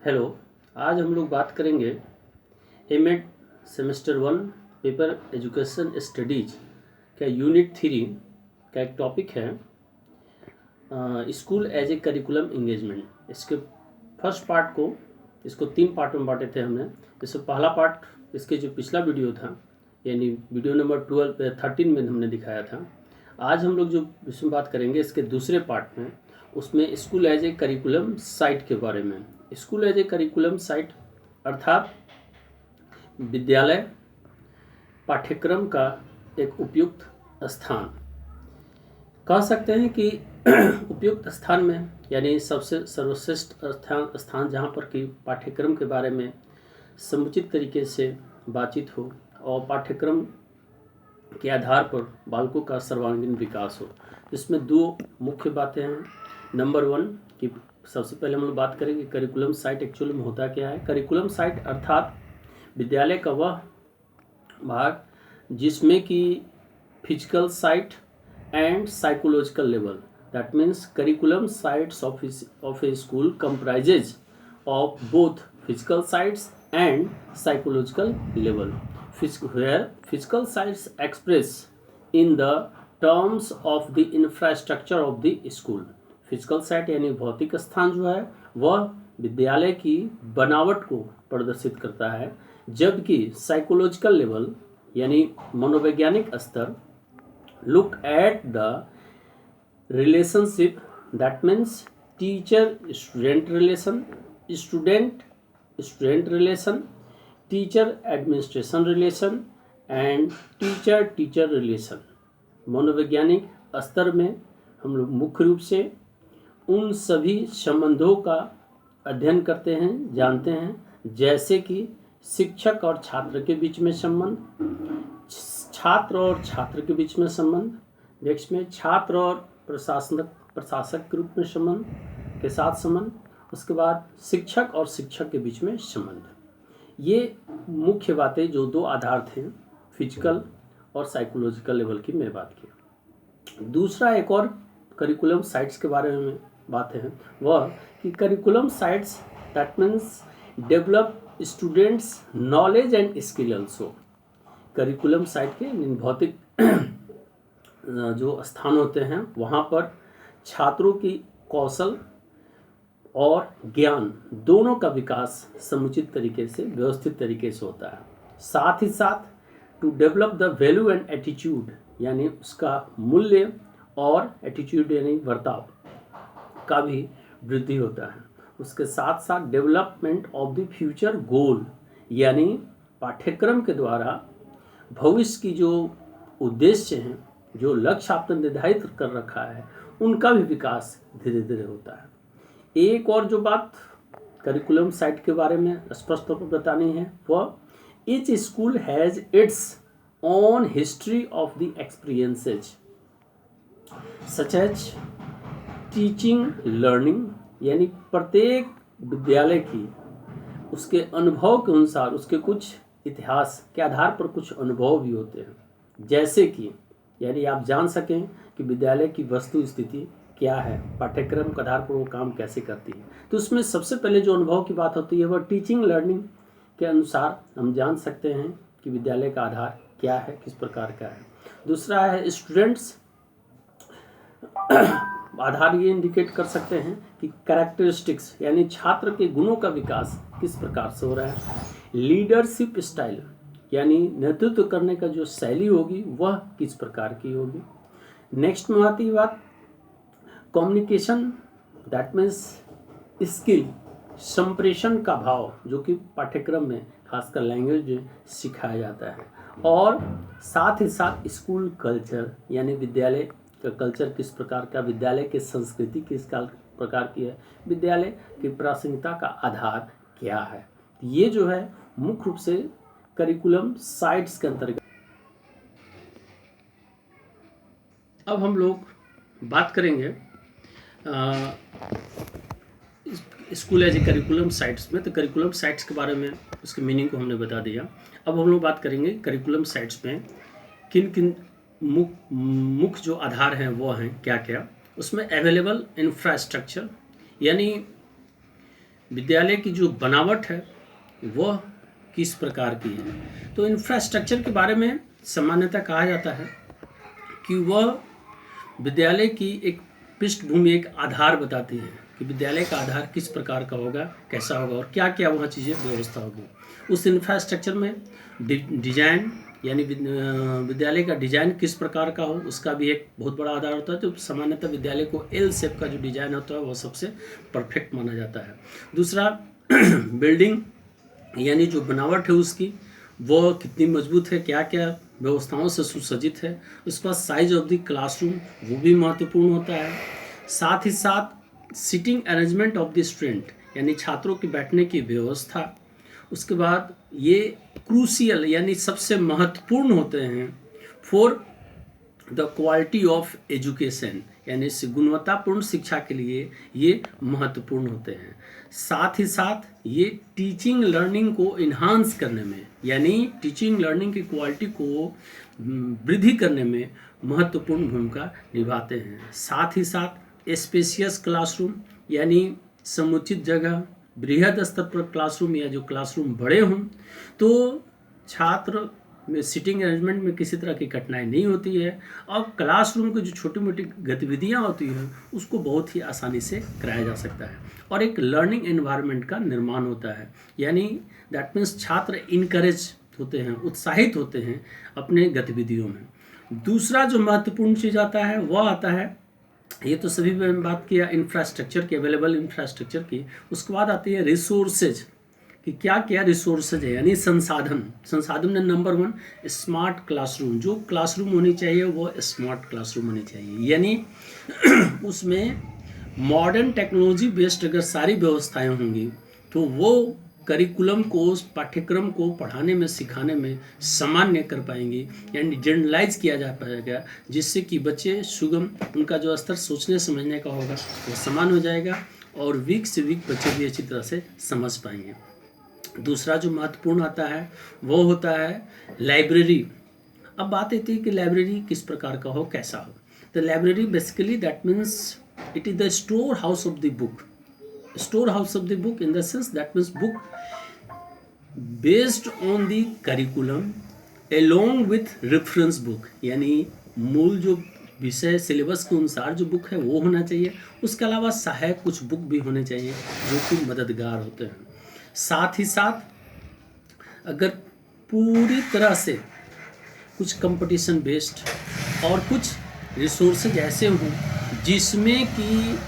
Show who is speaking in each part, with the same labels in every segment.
Speaker 1: Hello. आज हम लोग बात करेंगे M Ed semester 1 paper education studies का यूनिट 3 का एक टॉपिक है school as a curriculum engagement. इसके फर्स्ट पार्ट को इसको 3 पार्ट में बांटे थे हमने। इससे पहला पार्ट इसके जो पिछला वीडियो था यानी वीडियो नंबर 13 में हमने दिखाया था। आज हम लोग जो इसमें बात करेंगे इसके दूसरे पार्ट में, उसमें school as a curriculum site के बारे में। School as a curriculum site अर्थात विद्यालय पाठ्यक्रम का एक उपयुक्त स्थान। कह सकते हैं कि उपयुक्त स्थान में यानी सबसे सर्वश्रेष्ठ स्थान जहाँ पर कि पाठ्यक्रम के बारे में समुचित तरीके से बातचीत हो और पाठ्यक्रम के आधार पर बालकों का सर्वांगीण विकास हो। इसमें 2 मुख्य बातें हैं। नंबर 1 कि सबसे पहले हम लोग बात करेंगे करिकुलम साइट एक्चुअल में होता क्या है। करिकुलम साइट अर्थात विद्यालय का वह भाग जिसमें कि physical site and psychological level, that means curriculum sites of A school comprises of both physical sites and psychological level, where physical sites express in the terms of the infrastructure of the school। Physical site यानी भौतिक स्थान जो है वह विद्यालय की बनावट को प्रदर्शित करता है, जबकि साइकोलॉजिकल लेवल यानी मनोवैज्ञानिक स्तर look at the relationship, that means teacher student relation, student student relation, teacher administration relation and teacher teacher relation. मनोवैज्ञानिक स्तर में हम लोग मुख्य रूप से उन सभी संबंधों का अध्ययन करते हैं, जानते हैं, जैसे कि शिक्षक और छात्र के बीच में संबंध, छात्र और छात्र के बीच में संबंध, नेक्स्ट में छात्र और प्रशासक के रूप में संबंध के साथ संबंध, उसके बाद शिक्षक और शिक्षक के बीच में संबंध। ये मुख्य बातें जो 2 आधार थे फिजिकल और साइकोलॉजिकल लेवल की मैं बात की। दूसरा एक और करिकुलम साइट्स के बारे में बातें हैं, वह कि curriculum sites that means develop students knowledge and skill also. Curriculum site के भौतिक जो स्थान होते हैं वहाँ पर छात्रों की कौशल और ज्ञान दोनों का विकास समुचित तरीके से व्यवस्थित तरीके से होता है। साथ ही साथ to develop the value and attitude यानी उसका मूल्य और एटीट्यूड यानी बर्ताव का भी वृद्धि होता है। उसके साथ साथ development of the future goal यानी पाठ्यक्रम के द्वारा भविष्य की जो उद्देश्य हैं, जो लक्ष्य आपने निर्धारित कर रखा है, उनका भी विकास धीरे धीरे होता है। एक और जो बात करिकुलम साइट के बारे में स्पष्ट तौर पर बतानी है वह each school has its own history of the experiences such as teaching learning यानी प्रत्येक विद्यालय की उसके अनुभव के अनुसार उसके कुछ इतिहास के आधार पर कुछ अनुभव भी होते हैं, जैसे कि यानी आप जान सकें कि विद्यालय की वस्तु स्थिति क्या है, पाठ्यक्रम के आधार पर वो काम कैसे करती है। तो उसमें सबसे पहले जो अनुभव की बात होती है वह टीचिंग लर्निंग के अनुसार हम जान सकते हैं कि विद्यालय का आधार क्या है, किस प्रकार का है। दूसरा है स्टूडेंट्स, आधार ये इंडिकेट कर सकते हैं कि कैरेक्टरिस्टिक्स यानी छात्र के गुणों का विकास किस प्रकार से हो रहा है। लीडरशिप स्टाइल यानी नेतृत्व करने का जो शैली होगी वह किस प्रकार की होगी। नेक्स्ट में आती है बात कम्युनिकेशन, दैट मीन्स स्किल, संप्रेषण का भाव जो कि पाठ्यक्रम में खासकर लैंग्वेज में सिखाया जाता है। और साथ ही साथ स्कूल कल्चर यानी विद्यालय का कल्चर किस प्रकार का, विद्यालय की संस्कृति किस प्रकार की है, विद्यालय की प्रासंगिकता का आधार क्या है। ये जो है मुख्य रूप से करिकुलम साइट्स के अंतर्गत। अब हम लोग बात करेंगे school as a curriculum sites में। तो करिकुलम साइट्स के बारे में उसके मीनिंग को हमने बता दिया। अब हम लोग बात करेंगे करिकुलम साइट्स में किन किन मुख्य जो आधार हैं वो हैं क्या क्या। उसमें अवेलेबल इंफ्रास्ट्रक्चर यानी विद्यालय की जो बनावट है वह किस प्रकार की है। तो इंफ्रास्ट्रक्चर के बारे में सामान्यतः कहा जाता है कि वह विद्यालय की एक पृष्ठभूमि, एक आधार बताती है कि विद्यालय का आधार किस प्रकार का होगा, कैसा होगा और क्या क्या वहाँ चीज़ें व्यवस्था होगी। उस इंफ्रास्ट्रक्चर में डिजाइन यानी विद्यालय का डिजाइन किस प्रकार का हो, उसका भी एक बहुत बड़ा आधार होता है। तो सामान्यतः विद्यालय को एल शेप का जो डिजाइन होता है वह सबसे परफेक्ट माना जाता है। दूसरा बिल्डिंग यानी जो बनावट है उसकी, वो कितनी मजबूत है, क्या क्या व्यवस्थाओं से सुसज्जित है। उसके बाद साइज ऑफ द क्लासरूम, वो भी महत्वपूर्ण होता है। साथ ही साथ sitting arrangement of the student यानी छात्रों के बैठने की व्यवस्था। उसके बाद ये क्रूशियल यानी सबसे महत्वपूर्ण होते हैं for the quality of education यानी गुणवत्तापूर्ण शिक्षा के लिए ये महत्वपूर्ण होते हैं। साथ ही साथ ये टीचिंग लर्निंग को इन्हांस करने में यानी टीचिंग लर्निंग की क्वालिटी को वृद्धि करने में महत्वपूर्ण भूमिका निभाते हैं। साथ ही साथ स्पेशियस क्लासरूम यानी समुचित जगह, बृहद स्तर पर क्लासरूम या जो क्लासरूम बड़े हों तो छात्र में सिटिंग अरेंजमेंट में किसी तरह की कठिनाई नहीं होती है और क्लासरूम की जो छोटी मोटी गतिविधियां होती हैं उसको बहुत ही आसानी से कराया जा सकता है और एक लर्निंग एनवायरनमेंट का निर्माण होता है। यानी दैट मीन्स छात्र इनकरेज होते हैं, उत्साहित होते हैं अपने गतिविधियों में। दूसरा जो महत्वपूर्ण चीज़ आता है वह आता है, ये तो सभी में बात किया इंफ्रास्ट्रक्चर की, अवेलेबल इंफ्रास्ट्रक्चर की। उसके बाद आती है रिसोर्सेज कि क्या क्या रिसोर्सेज है यानी संसाधन में नंबर 1 स्मार्ट क्लासरूम। जो क्लासरूम होनी चाहिए वो स्मार्ट क्लासरूम होनी चाहिए यानी उसमें मॉडर्न टेक्नोलॉजी बेस्ड अगर सारी व्यवस्थाएं होंगी तो वो करिकुलम को, पाठ्यक्रम को पढ़ाने में, सिखाने में सामान्य कर पाएंगी यानी जनरलाइज किया जा पाएगा, जिससे कि बच्चे सुगम, उनका जो स्तर सोचने समझने का होगा वो समान हो जाएगा और वीक से वीक बच्चे भी अच्छी तरह से समझ पाएंगे। दूसरा जो महत्वपूर्ण आता है वो होता है लाइब्रेरी। अब बात आती है कि लाइब्रेरी किस प्रकार का हो, कैसा हो। तो library basically that means it is the store house of the book. Store house of the book in the sense that means book based on the curriculum along with reference book यानी मूल जो विषय syllabus के अनुसार जो book है वो होना चाहिए। उसके अलावा सहायक कुछ बुक भी होने चाहिए जो कि मददगार होते हैं। साथ ही साथ अगर पूरी तरह से कुछ कंपटीशन बेस्ड और कुछ रिसोर्सेज ऐसे हों जिसमें कि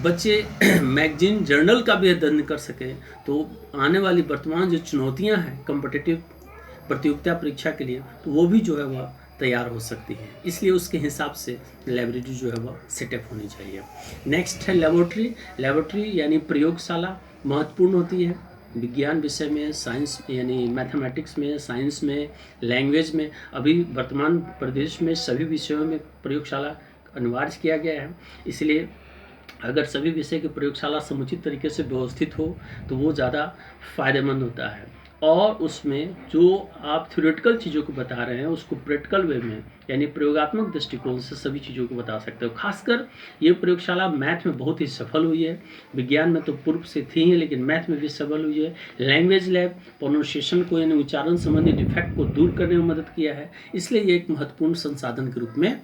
Speaker 1: बच्चे मैगजीन जर्नल का भी अध्ययन कर सकें तो आने वाली वर्तमान जो चुनौतियां हैं कॉम्पिटिटिव प्रतियोगिता परीक्षा के लिए तो वो भी जो है वह तैयार हो सकती है। इसलिए उसके हिसाब से लाइब्रेरी जो है वह सेटअप होनी चाहिए। नेक्स्ट है लेबोरेटरी यानी प्रयोगशाला महत्वपूर्ण होती है विज्ञान विषय में, साइंस यानी मैथमेटिक्स में, साइंस में, लैंग्वेज में। अभी वर्तमान प्रदेश में सभी विषयों में प्रयोगशाला अनिवार्य किया गया है। इसलिए अगर सभी विषय की प्रयोगशाला समुचित तरीके से व्यवस्थित हो तो वो ज़्यादा फायदेमंद होता है और उसमें जो आप थ्योरेटिकल चीज़ों को बता रहे हैं उसको प्रैक्टिकल वे में यानी प्रयोगात्मक दृष्टिकोण से सभी चीज़ों को बता सकते हो। खासकर ये प्रयोगशाला मैथ में बहुत ही सफल हुई है, विज्ञान में तो पूर्व से थी ही लेकिन मैथ में भी सफल हुई है। लैंग्वेज लैब प्रोनाउंसिएशन को यानी उच्चारण संबंधी डिफेक्ट को दूर करने में मदद किया है, इसलिए ये एक महत्वपूर्ण संसाधन के रूप में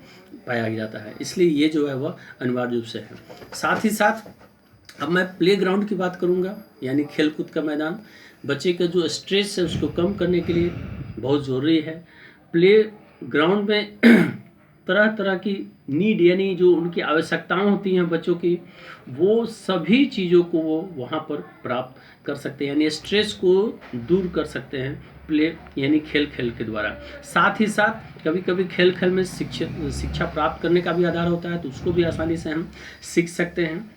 Speaker 1: पाया जाता है। इसलिए ये जो है वह अनिवार्य रूप से है। साथ ही साथ अब मैं प्ले ग्राउंड की बात करूँगा यानी खेलकूद का मैदान। बच्चे का जो स्ट्रेस है उसको कम करने के लिए बहुत ज़रूरी है। प्ले ग्राउंड में तरह तरह की नीड यानी जो उनकी आवश्यकताएं होती हैं बच्चों की, वो सभी चीज़ों को वो वहाँ पर प्राप्त कर सकते हैं यानी स्ट्रेस को दूर कर सकते हैं प्ले यानी खेल के द्वारा। साथ ही साथ कभी कभी खेल में शिक्षा प्राप्त करने का भी आधार होता है तो उसको भी आसानी से हम सीख सकते हैं।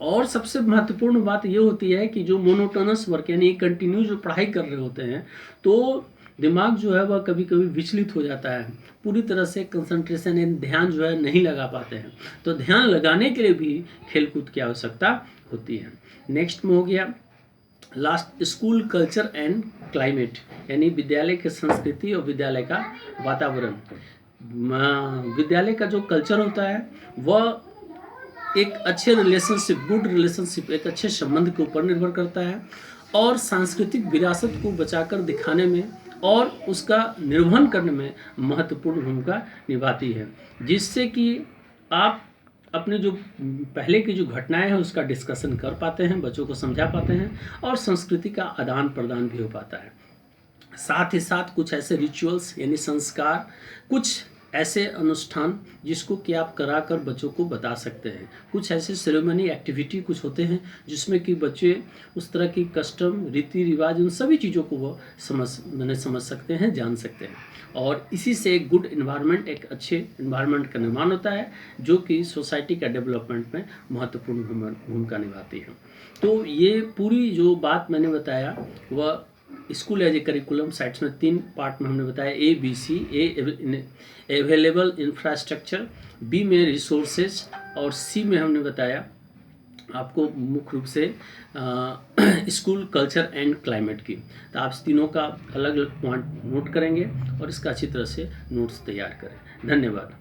Speaker 1: और सबसे महत्वपूर्ण बात ये होती है कि जो मोनोटोनस वर्क यानी कंटिन्यू जो पढ़ाई कर रहे होते हैं तो दिमाग जो है वह कभी कभी विचलित हो जाता है, पूरी तरह से कंसंट्रेशन यानी ध्यान जो है नहीं लगा पाते हैं। तो ध्यान लगाने के लिए भी खेलकूद की आवश्यकता होती है। नेक्स्ट में हो गया last school culture and climate यानी विद्यालय की संस्कृति और विद्यालय का वातावरण। विद्यालय का जो कल्चर होता है वह एक अच्छे रिलेशनशिप, गुड रिलेशनशिप, एक अच्छे संबंध के ऊपर निर्भर करता है और सांस्कृतिक विरासत को बचाकर दिखाने में और उसका निर्वहन करने में महत्वपूर्ण भूमिका निभाती है, जिससे कि आप अपने जो पहले की जो घटनाएं हैं उसका डिस्कशन कर पाते हैं, बच्चों को समझा पाते हैं और संस्कृति का आदान प्रदान भी हो पाता है। साथ ही साथ कुछ ऐसे रिचुअल्स यानी संस्कार, कुछ ऐसे अनुष्ठान जिसको कि आप करा कर बच्चों को बता सकते हैं, कुछ ऐसे सेरेमनी एक्टिविटी कुछ होते हैं जिसमें कि बच्चे उस तरह की कस्टम, रीति रिवाज, उन सभी चीज़ों को वो समझ सकते हैं, जान सकते हैं और इसी से एक गुड इन्वायरमेंट, एक अच्छे इन्वायरमेंट का निर्माण होता है जो कि सोसाइटी का डेवलपमेंट में महत्वपूर्ण भूमिका निभाती है। तो ये पूरी जो बात मैंने बताया वह school as a curriculum sites में 3 पार्ट में हमने बताया, A B C. A available infrastructure, B में रिसोर्सेज और सी में हमने बताया आपको मुख्य रूप से स्कूल कल्चर एंड क्लाइमेट की। तो आप तीनों का अलग अलग पॉइंट नोट करेंगे और इसका अच्छी तरह से नोट्स तैयार करें। धन्यवाद।